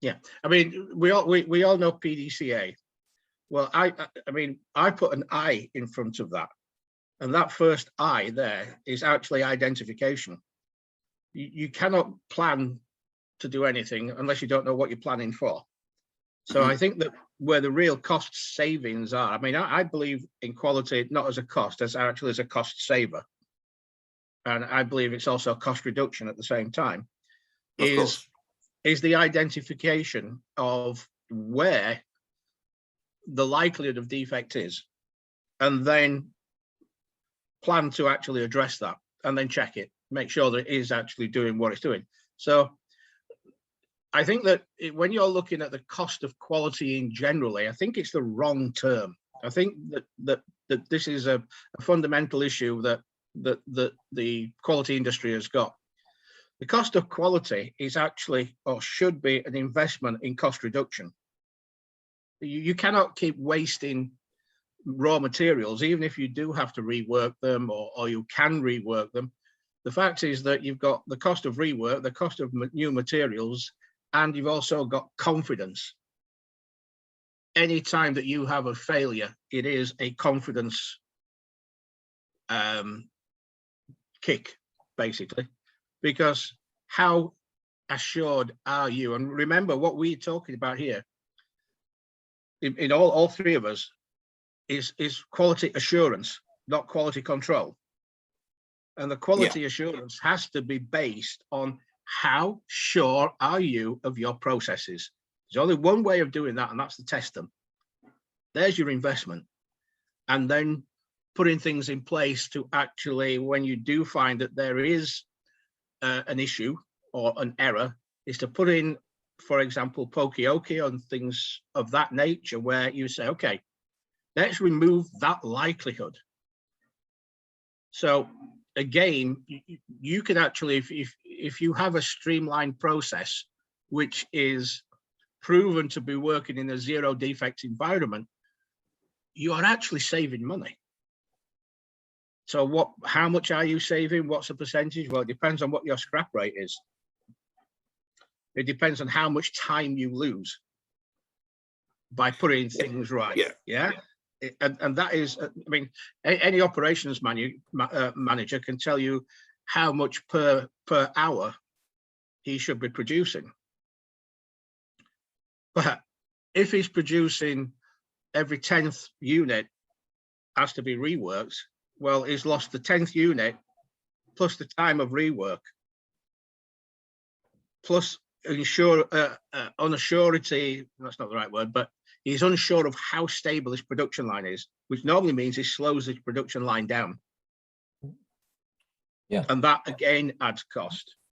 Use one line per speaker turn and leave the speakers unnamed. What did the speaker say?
Yeah, I mean, we all know PDCA. Well, I mean, I put an I in front of that, and that first I there is actually identification. You cannot plan to do anything unless you don't know what you're planning for. So I think that where the real cost savings are, I mean, I believe in quality not as a cost, as actually as a cost saver. And I believe it's also a cost reduction at the same time,
Of course.
is the identification of where the likelihood of defect is, and then plan to actually address that, and then check it, make sure that it is actually doing what it's doing. So I think that when you're looking at the cost of quality in generally, I think it's the wrong term. I think that this is a fundamental issue that the quality industry has got. The cost of quality is actually, or should be, an investment in cost reduction. You cannot keep wasting raw materials, even if you do have to rework them, or you can rework them. The fact is that you've got the cost of rework, the cost of new materials, and you've also got confidence. Any time that you have a failure, it is a confidence kick, basically, because how assured are you? And remember, what we're talking about here, in all three of us, is quality assurance, not quality control. And the quality assurance has to be based on how sure are you of your processes. There's only one way of doing that, and that's to test them. There's your investment. And then putting things in place to actually, when you do find that there is an issue or an error, is to put in, for example, poke-yoke on things of that nature, where you say, okay, let's remove that likelihood. So again, you can actually, if you have a streamlined process, which is proven to be working in a zero defect environment, you are actually saving money. So how much are you saving? What's the percentage? Well, it depends on what your scrap rate is. It depends on how much time you lose by putting things right. Yeah. And that is, I mean, any operations manager can tell you how much per hour he should be producing. But if he's producing every 10th unit has to be reworked, well, he's lost the 10th unit plus the time of rework, plus unassurity, that's not the right word, but he's unsure of how stable his production line is, which normally means he slows his production line down.
Yeah.
And that again adds cost.